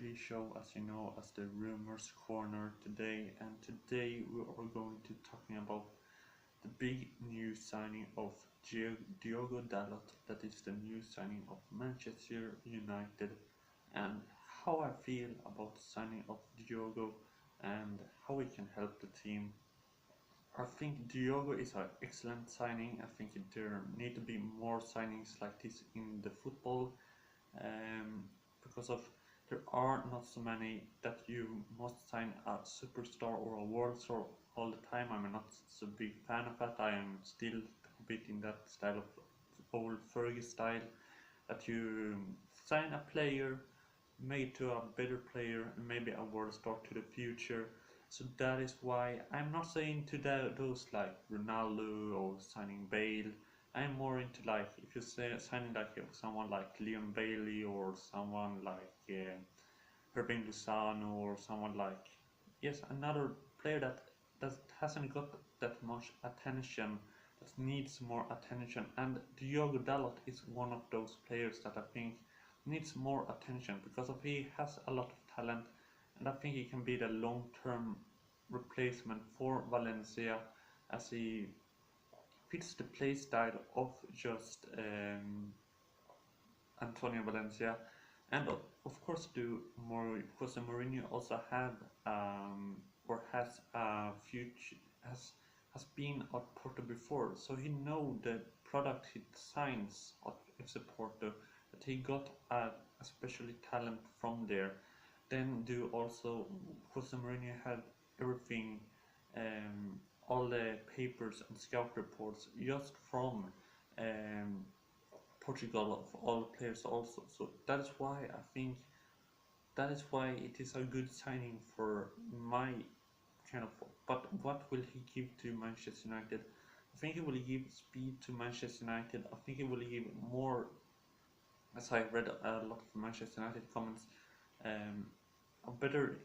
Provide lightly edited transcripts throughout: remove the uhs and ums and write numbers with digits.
daily show, as you know, as the Roumers Corner today, and today we are going to talking about the big new signing of Diogo Dalot, that is the new signing of Manchester United, and how I feel about the signing of Diogo and how we can help the team. I think Diogo is an excellent signing. I think there need to be more signings like this in the football, um, because of there are not so many that you must sign a superstar or a world star all the time. I'm not so big fan of that. I am still a bit in that style of old Fergie style, that you sign a player made to a better player and maybe a world star to the future. So that is why I'm not saying to those like Ronaldo or signing Bale. I'm more into like if you say signing like someone like Leon Bailey or someone like Herbin Lozano or someone like, yes, another player that hasn't got that much attention, that needs more attention. And Diogo Dalot is one of those players that I think needs more attention because of he has a lot of talent, and I think he can be the long-term replacement for Valencia, as he fits the play style of just Antonio Valencia, and of course do more because Mourinho also had or has a future has been at Porto before, so he know the product he signs at FC Porto, that he got a specially talent from there. Then do also Jose Mourinho had everything, all the papers and scout reports just from um, Portugal of all players also. So that is why I think that is why it is a good signing for my kind of. But what will he give to Manchester United? I think he will give speed to Manchester United. I think he will give more, as I read a lot of Manchester United comments, um, a better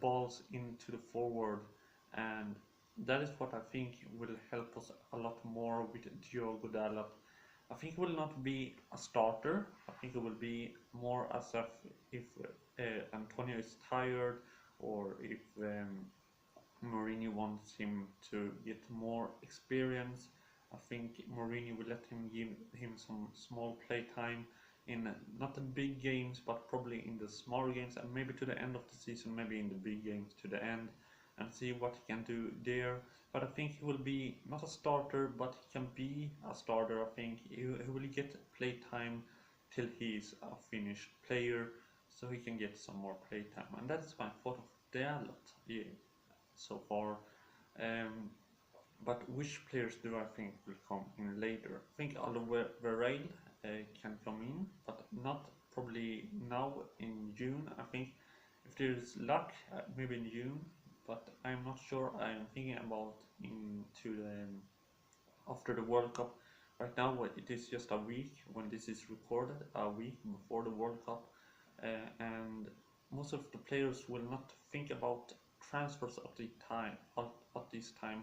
balls into the forward, and that is what I think will help us a lot more with Diogo Dalot. I think he will not be a starter. I think it will be more as if Antonio is tired, or if Mourinho wants him to get more experience. I think Mourinho will let him give him some small play time in not the big games, but probably in the small games, and maybe to the end of the season, maybe in the big games to the end, and see what he can do there. But I think he will be not a starter, but he can be a starter. I think he will get play time till he's a finished player, so he can get some more play time, and that is my thought of Dalot, yeah, so far. Um, but which players do I think will come in later? I think Alderweireld can come in, but not probably now in June. I think if there's luck, maybe in June, but I'm not sure. I'm thinking about into the after the World Cup. Right now, it is just a week when this is recorded, a week before the World Cup, and most of the players will not think about transfers at the time at this time.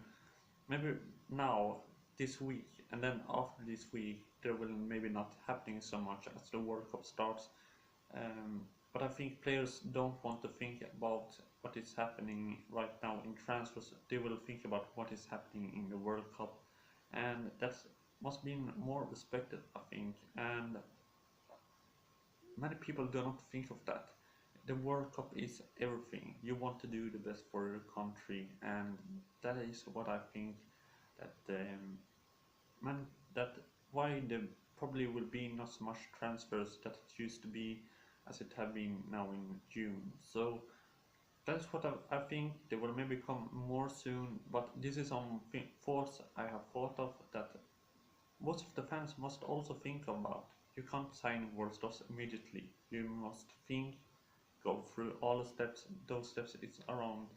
Maybe now this week, and then after this week there will maybe not happening so much as the World Cup starts. But I think players don't want to think about what is happening right now in transfers. They will think about what is happening in the World Cup, and that must be more respected, I think. And many people do not think of that. The World Cup is everything. You want to do the best for your country, and that is what I think that man that why there probably will be not so much transfers that it used to be as it have been now in June. So that's what I think. They will maybe come more soon, but this is some thoughts I have thought of that most of the fans must also think about. You can't sign world stars immediately. You must think, go through all the steps. Those steps is around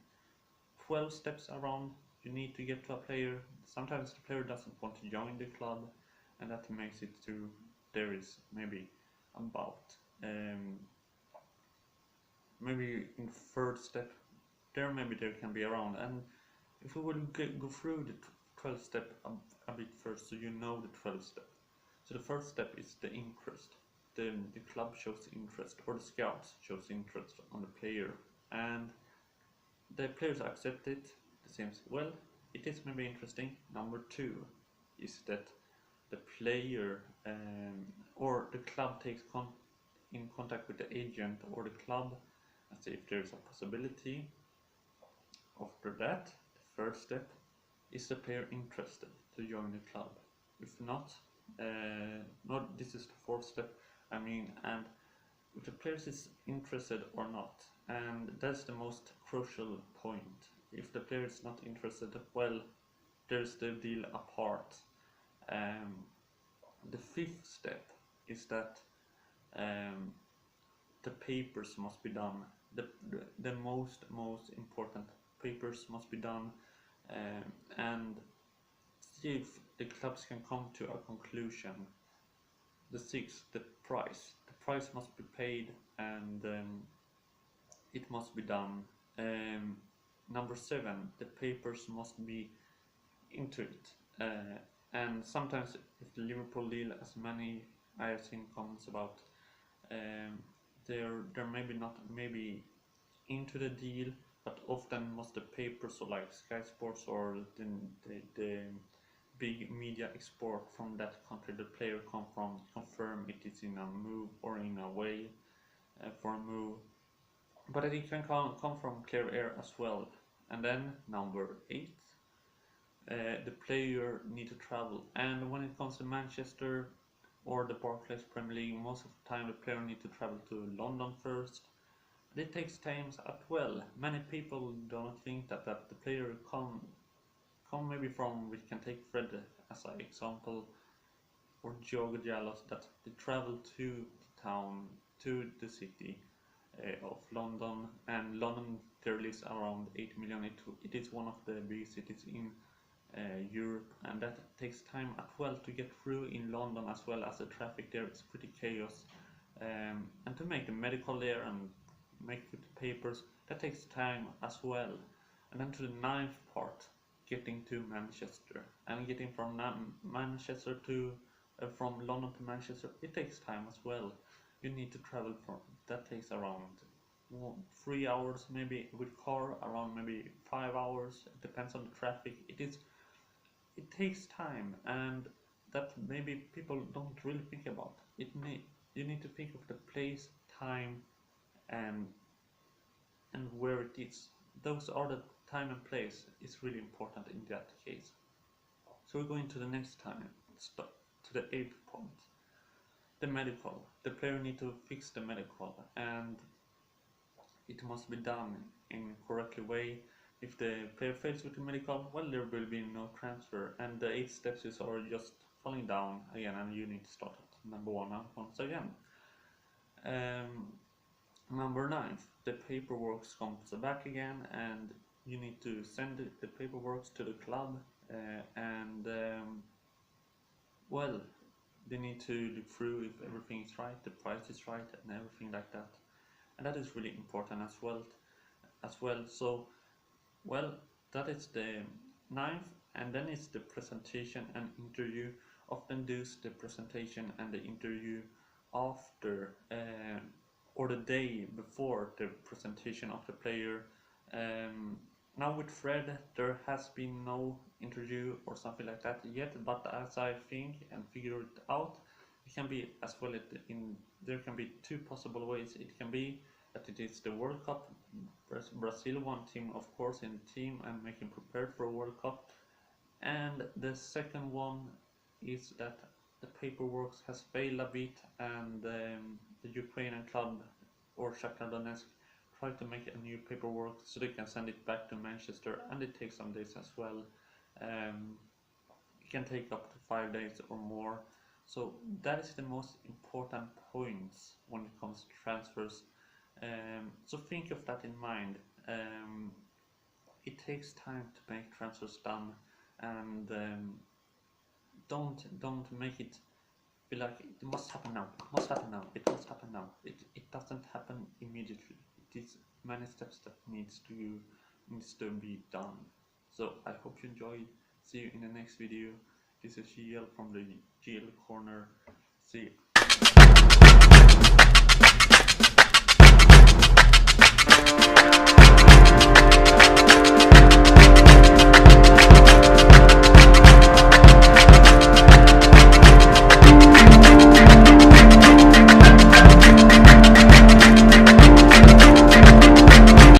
12 steps around. You need to get to a player. Sometimes the player doesn't want to join the club, and that makes it to there is maybe about maybe in third step there maybe there can be around. And if we will go through the 12 step a bit first, so you know the 12 step. So the first step is the interest. the club shows interest, or the scouts shows interest on the player, and the players accept it. The same, well, it is maybe interesting. Number two is that the player or the club takes in contact with the agent or the club and see if there is a possibility. After that, the first step is the player interested to join the club. If not, this is the fourth step. I mean, and if the player is interested or not, and that's the most crucial point. If the player is not interested, well, there's the deal apart. The fifth step is that the papers must be done. The most important papers must be done, and see if the clubs can come to a conclusion. The sixth, the price. The price must be paid, and it must be done. Number seven, the papers must be into it. And sometimes if the Liverpool deal, as many I have seen comments about, they're maybe into the deal, but often most the papers, so like Sky Sports or the big media export from that country the player come from, confirm it is in a move or in a way for a move. But it can come from clear air as well. And then number 8, the player need to travel. And when it comes to Manchester or the Barclays Premier League, most of the time the player need to travel to London first. It takes time as well. Many people don't think that the player come maybe from, we can take Fred as an example, or Diogo Dalot, that they travel to the town, to the city of London, and London there is around 8 million. It is one of the biggest cities in Europe, and that takes time as well to get through in London, as well as the traffic there is pretty chaos, and to make the medical there and make the papers, that takes time as well. And then to the 9th part, getting to Manchester, and getting from Manchester to from London to Manchester, it takes time as well. You need to travel from, that takes around 3 hours, maybe with car around maybe 5 hours. It depends on the traffic. It takes time, and that maybe people don't really think about. You need to think of the place, time, and where it is. Those are the time and place is really important in that case. So we're going to the next time, to the 8th point, the medical. The player need to fix the medical, and it must be done in correctly way. If the player fails with the medical, well, there will be no transfer, and the 8 steps is are just falling down again, and you need to start at number 1 once again. Number 9, the paperwork comes back again, and you need to send the paperwork to the club, and well, they need to look through if everything is right, the price is right, and everything like that. And that is really important as well. So, well, that is the 9th, and then it's the presentation and interview. Often do the presentation and the interview after or the day before the presentation of the player. Now with Fred, there has been no interview or something like that yet, but as I think and figure it out, it can be as well. There can be 2 possible ways. It can be that it is the World Cup, Brazil one team, of course, in the team and making prepared for a World Cup, and the second one is that the paperwork has failed a bit, and the Ukrainian club or Shakhtar Donetsk try to make a new paperwork so they can send it back to Manchester, and it takes some days as well. It can take up to 5 days or more. So that is the most important points when it comes to transfers. So think of that in mind. It takes time to make transfers done, and don't make it feel like it must happen now, it must happen now, it must happen now. It doesn't happen immediately. It is many steps that needs to be done. So I hope you enjoyed. See you in the next video. This is GL from the GL Corner. See you.